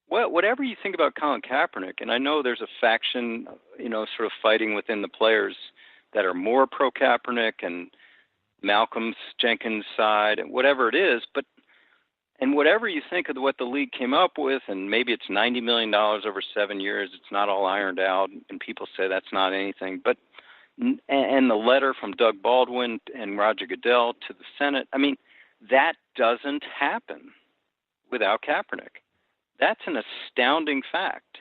whatever you think about Collin Kaepernick, and I know there's a faction, sort of fighting within the players that are more pro-Kaepernick and Malcolm Jenkins' side, and whatever it is, and whatever you think of what the league came up with, and maybe it's $90 million over 7 years, it's not all ironed out, and people say that's not anything, and the letter from Doug Baldwin and Roger Goodell to the Senate, I mean, that doesn't happen without Kaepernick. That's an astounding fact.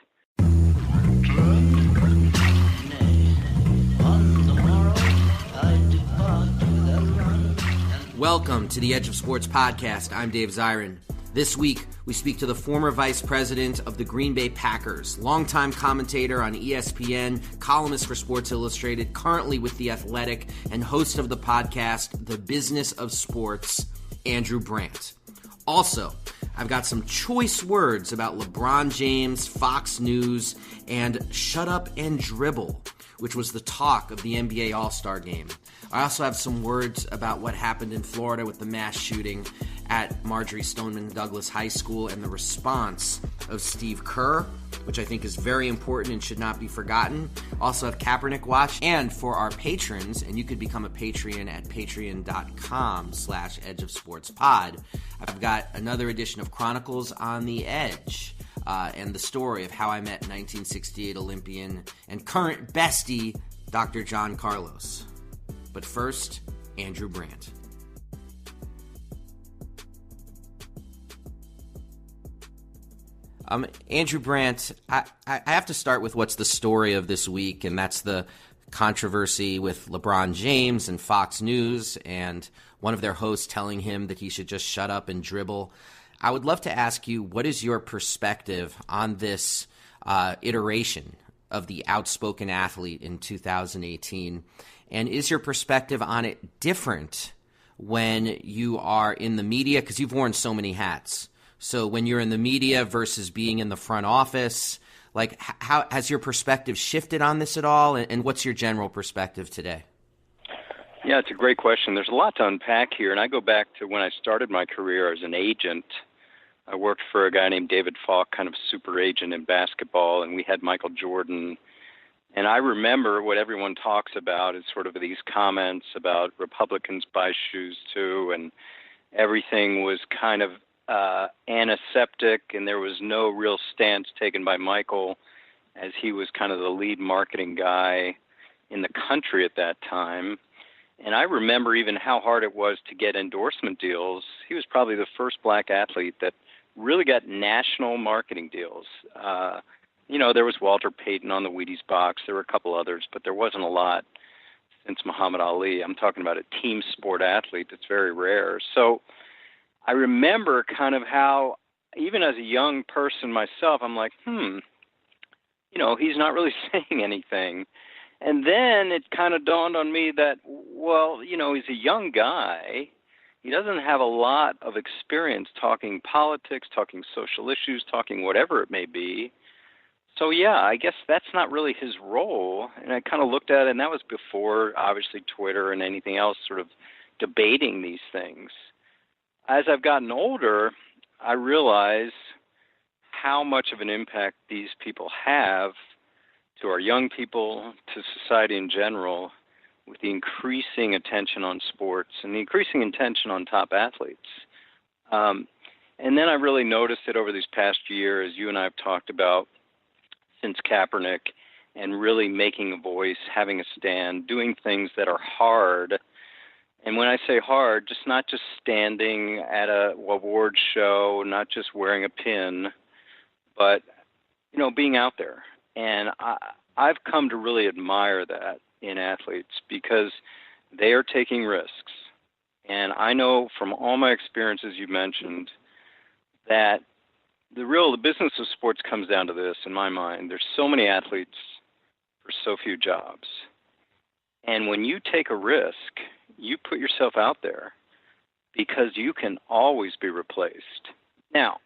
Welcome to the Edge of Sports podcast. I'm Dave Zirin. This week, we speak to the former vice president of the Green Bay Packers, longtime commentator on ESPN, columnist for Sports Illustrated, currently with The Athletic, and host of the podcast, The Business of Sports, Andrew Brandt. Also, I've got some choice words about LeBron James, Fox News, and shut up and dribble, which was the talk of the NBA All-Star Game. I also have some words about what happened in Florida with the mass shooting at Marjorie Stoneman Douglas High School and the response of Steve Kerr, which I think is very important and should not be forgotten. Also have Kaepernick Watch. And for our patrons, and you could become a Patreon at patreon.com/edgeofsportspod, I've got another edition of Chronicles on the Edge. And the story of how I met 1968 Olympian and current bestie, Dr. John Carlos. But first, Andrew Brandt. Andrew Brandt, I have to start with what's the story of this week, and that's the controversy with LeBron James and Fox News and one of their hosts telling him that he should just shut up and dribble. I would love to ask you, what is your perspective on this iteration of the outspoken athlete in 2018? And is your perspective on it different when you are in the media? Because you've worn so many hats. So when you're in the media versus being in the front office, like how has your perspective shifted on this at all? And what's your general perspective today? Yeah, it's a great question. There's a lot to unpack here. And I go back to when I started my career as an agent. I worked for a guy named David Falk, kind of super agent in basketball, and we had Michael Jordan. And I remember what everyone talks about is sort of these comments about Republicans buy shoes too, and everything was kind of antiseptic, and there was no real stance taken by Michael, as he was kind of the lead marketing guy in the country at that time. And I remember even how hard it was to get endorsement deals. He was probably the first black athlete that really got national marketing deals. There was Walter Payton on the Wheaties box. There were a couple others, but there wasn't a lot since Muhammad Ali. I'm talking about a team sport athlete that's very rare. So I remember kind of how, even as a young person myself, I'm like, he's not really saying anything. And then it kind of dawned on me that, he's a young guy. He doesn't have a lot of experience talking politics, talking social issues, talking whatever it may be. So, yeah, I guess that's not really his role. And I kind of looked at it, and that was before, obviously, Twitter and anything else sort of debating these things. As I've gotten older, I realize how much of an impact these people have to our young people, to society in general, with the increasing attention on sports and the increasing attention on top athletes. And then I really noticed it over these past years, you and I have talked about, since Kaepernick, and really making a voice, having a stand, doing things that are hard. And when I say hard, not just standing at a award show, not just wearing a pin, but, being out there. And I've come to really admire that in athletes because they are taking risks. And I know from all my experiences you mentioned that the business of sports comes down to this, in my mind. There's so many athletes for so few jobs. And when you take a risk, you put yourself out there because you can always be replaced. Now,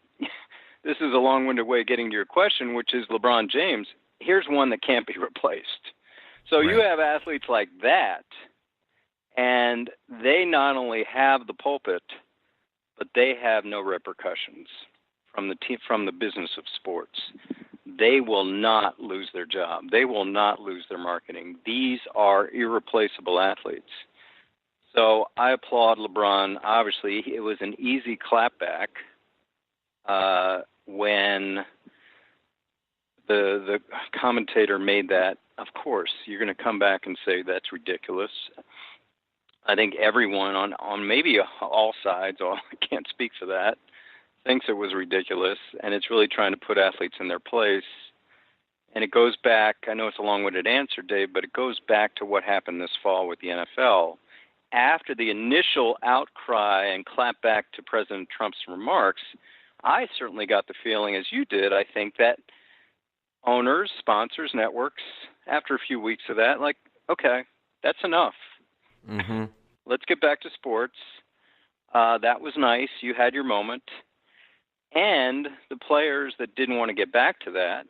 this is a long-winded way of getting to your question, which is LeBron James. Here's one that can't be replaced. So You have athletes like that, and they not only have the pulpit, but they have no repercussions from the business of sports. They will not lose their job. They will not lose their marketing. These are irreplaceable athletes. So I applaud LeBron. Obviously, it was an easy clapback when the commentator made that. Of course, you're going to come back and say that's ridiculous. I think everyone on maybe all sides, I can't speak for that, thinks it was ridiculous, and it's really trying to put athletes in their place. And it goes back, I know it's a long-winded answer, Dave, but it goes back to what happened this fall with the NFL. After the initial outcry and clapback to President Trump's remarks, I certainly got the feeling, as you did, I think, that owners, sponsors, networks, after a few weeks of that, like, okay, that's enough. Mm-hmm. Let's get back to sports. That was nice. You had your moment. And the players that didn't want to get back to that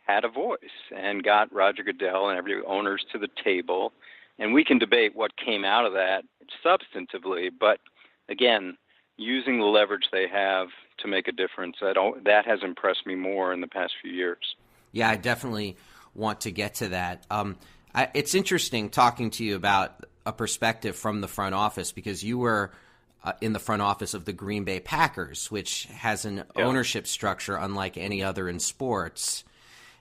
had a voice and got Roger Goodell and every owners to the table. And we can debate what came out of that substantively, but again, using the leverage they have to make a difference, that has impressed me more in the past few years. Yeah, I definitely want to get to that. It's interesting talking to you about a perspective from the front office, because you were in the front office of the Green Bay Packers, which has an ownership structure unlike any other in sports.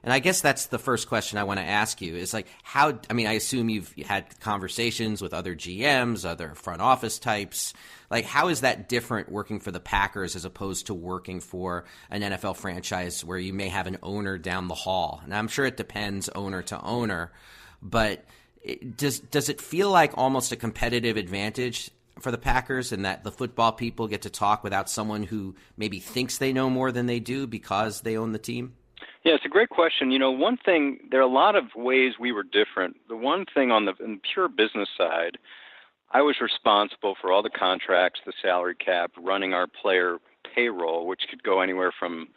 And I guess that's the first question I want to ask you is, like, I assume you've had conversations with other GMs, other front office types. Like, how is that different working for the Packers as opposed to working for an NFL franchise where you may have an owner down the hall? And I'm sure it depends owner to owner, but does it feel like almost a competitive advantage for the Packers in that the football people get to talk without someone who maybe thinks they know more than they do because they own the team? Yeah, it's a great question. One thing, there are a lot of ways we were different. The one thing on the pure business side, I was responsible for all the contracts, the salary cap, running our player payroll, which could go anywhere from,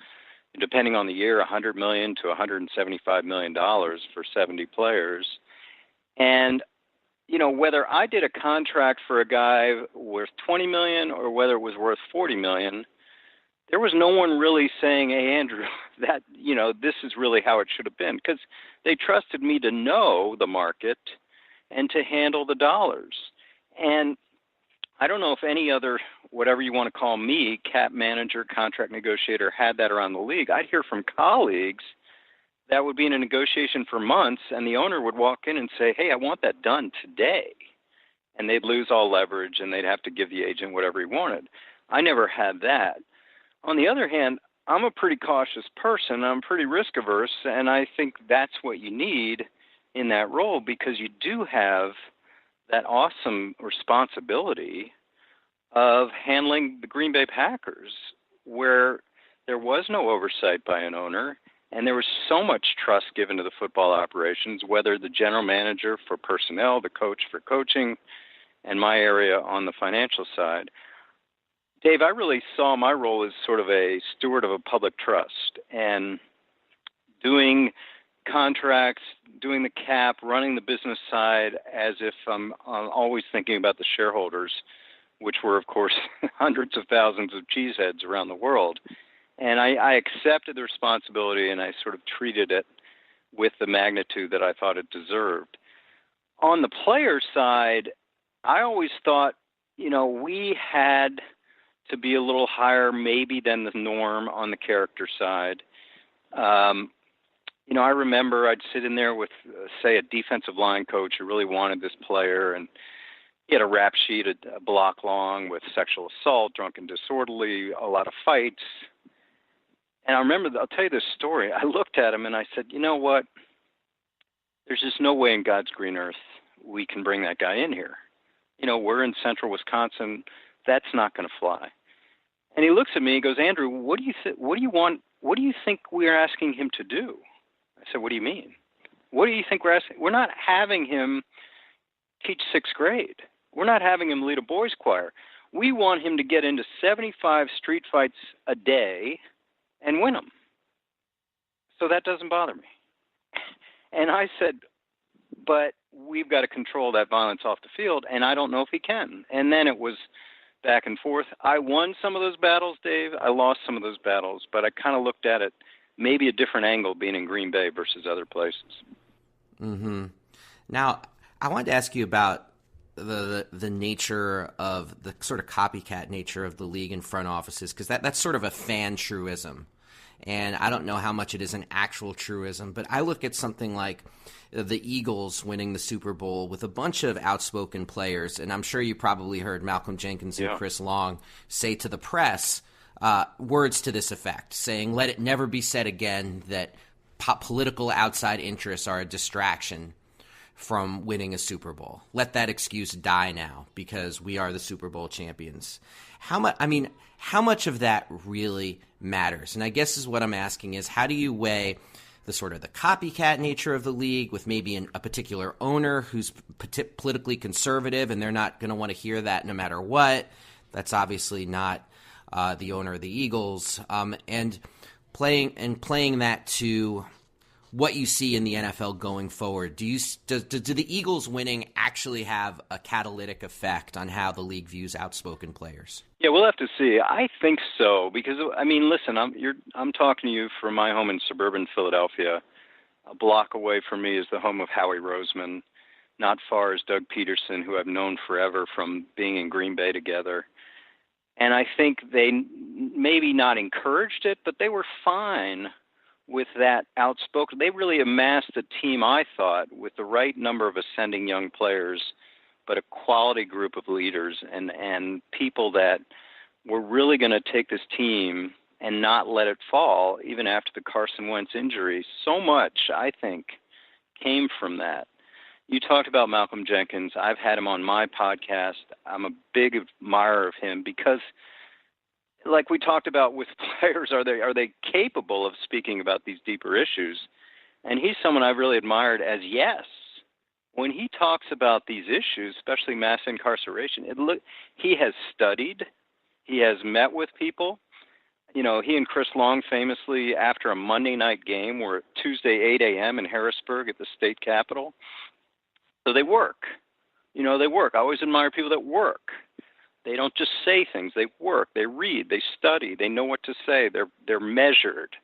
depending on the year, $100 million to $175 million for 70 players. And, whether I did a contract for a guy worth $20 million or whether it was worth $40 million, there was no one really saying, hey, Andrew, that, this is really how it should have been, because they trusted me to know the market and to handle the dollars. And I don't know if any other, whatever you want to call me, cap manager, contract negotiator, had that around the league. I'd hear from colleagues that would be in a negotiation for months, and the owner would walk in and say, hey, I want that done today. And they'd lose all leverage, and they'd have to give the agent whatever he wanted. I never had that. On the other hand, I'm a pretty cautious person. I'm pretty risk averse, and I think that's what you need in that role, because you do have that awesome responsibility of handling the Green Bay Packers, where there was no oversight by an owner, and there was so much trust given to the football operations, whether the general manager for personnel, the coach for coaching, and my area on the financial side. Dave, I really saw my role as sort of a steward of a public trust, and doing contracts, doing the cap, running the business side as if I'm always thinking about the shareholders, which were, of course, hundreds of thousands of cheeseheads around the world. And I accepted the responsibility, and I sort of treated it with the magnitude that I thought it deserved. On the player side, I always thought, we had to be a little higher maybe than the norm on the character side. I remember I'd sit in there with, say, a defensive line coach who really wanted this player, and he had a rap sheet a block long with sexual assault, drunk and disorderly, a lot of fights. And I remember, I'll tell you this story. I looked at him and I said, you know what? There's just no way in God's green earth we can bring that guy in here. We're in central Wisconsin. That's not going to fly. And he looks at me, he goes, Andrew, what do you want? What do you think we're asking him to do? I said, what do you mean? What do you think we're asking? We're not having him teach sixth grade. We're not having him lead a boys choir. We want him to get into 75 street fights a day and win them. So that doesn't bother me. And I said, but we've got to control that violence off the field, and I don't know if he can. And then it was back and forth. I won some of those battles, Dave. I lost some of those battles, but I kind of looked at it maybe a different angle being in Green Bay versus other places. Mm-hmm. Now, I wanted to ask you about the nature of the sort of copycat nature of the league and front offices, because that's sort of a fan truism. And I don't know how much it is an actual truism, but I look at something like the Eagles winning the Super Bowl with a bunch of outspoken players, and I'm sure you probably heard Malcolm Jenkins and Chris Long say to the press words to this effect, saying, let it never be said again that political outside interests are a distraction from winning a Super Bowl. Let that excuse die now because we are the Super Bowl champions. How much of that really matters? And I guess is what I'm asking is, how do you weigh the sort of the copycat nature of the league with maybe a particular owner who's politically conservative and they're not going to want to hear that no matter what? That's obviously not the owner of the Eagles. And playing that to what you see in the NFL going forward. Do the Eagles winning actually have a catalytic effect on how the league views outspoken players? Yeah, we'll have to see. I think so because, I mean, listen, I'm talking to you from my home in suburban Philadelphia. A block away from me is the home of Howie Roseman. Not far is Doug Peterson, who I've known forever from being in Green Bay together. And I think they maybe not encouraged it, but they were fine with that outspoken. They really amassed a team, I thought, with the right number of ascending young players, but a quality group of leaders and people that were really going to take this team and not let it fall, even after the Carson Wentz injury. So much, I think, came from that. You talked about Malcolm Jenkins. I've had him on my podcast. I'm a big admirer of him because, like we talked about with players, are they capable of speaking about these deeper issues? And he's someone I've really admired as yes. When he talks about these issues, especially mass incarceration, he has studied, he has met with people. You know, he and Chris Long famously, after a Monday night game, were at Tuesday 8 a.m. in Harrisburg at the state capitol. So they work. You know, they work. I always admire people that work. They don't just say things. They work. They read. They study. They know what to say. They're measured.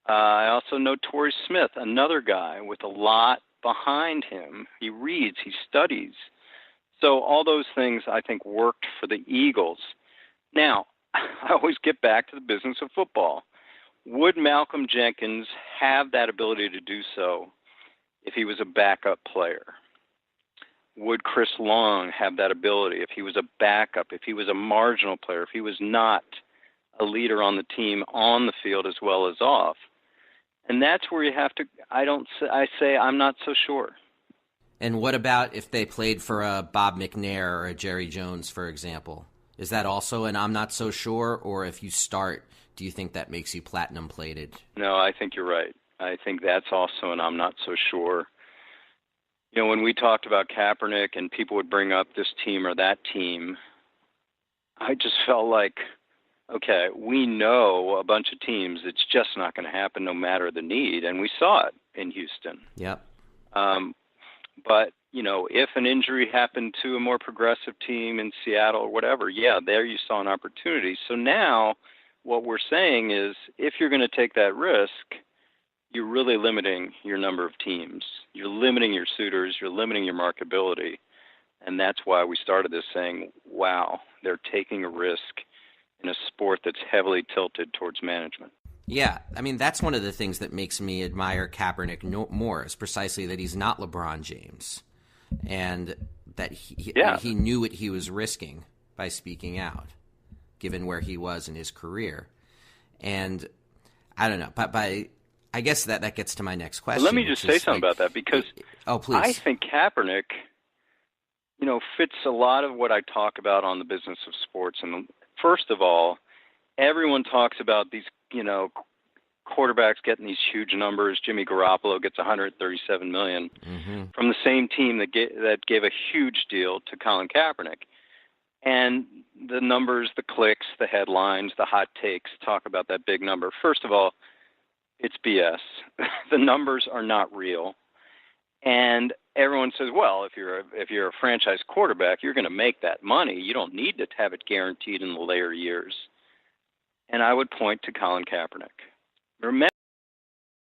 I also know Torrey Smith, another guy with a lot behind him. He reads. He studies. So all those things, I think, worked for the Eagles. Now, I always get back to the business of football. Would Malcolm Jenkins have that ability to do so if he was a backup player? Would Chris Long have that ability if he was a backup, if he was a marginal player, if he was not a leader on the team on the field as well as off? And that's where you have to, I say I'm not so sure. And what about if they played for a Bob McNair or a Jerry Jones, for example? Is that also an I'm not so sure? Or if you start, do you think that makes you platinum plated? No, I think you're right. I think that's also an I'm not so sure. You know, when we talked about Kaepernick and people would bring up this team or that team, I just felt like, okay, we know a bunch of teams, it's just not going to happen no matter the need. And we saw it in Houston. Yep. But, you know, if an injury happened to a more progressive team in Seattle or whatever, yeah, there you saw an opportunity. So now what we're saying is if you're going to take that risk, you're really limiting your number of teams. You're limiting your suitors. You're limiting your marketability. And that's why we started this saying, wow, they're taking a risk in a sport that's heavily tilted towards management. Yeah, I mean, that's one of the things that makes me admire Kaepernick more is precisely that he's not LeBron James and that he knew what he was risking by speaking out, given where he was in his career. And I don't know, but I guess that gets to my next question. Well, let me just say something about that because please. I think Kaepernick, you know, fits a lot of what I talk about on the business of sports. And first of all, everyone talks about these, you know, quarterbacks getting these huge numbers. Jimmy Garoppolo gets $137 million from the same team that gave a huge deal to Collin Kaepernick. And the numbers, the clicks, the headlines, the hot takes talk about that big number. First of all, it's BS. The numbers are not real. And everyone says, well, if you're a franchise quarterback, you're going to make that money. You don't need to have it guaranteed in the later years. And I would point to Collin Kaepernick. Remember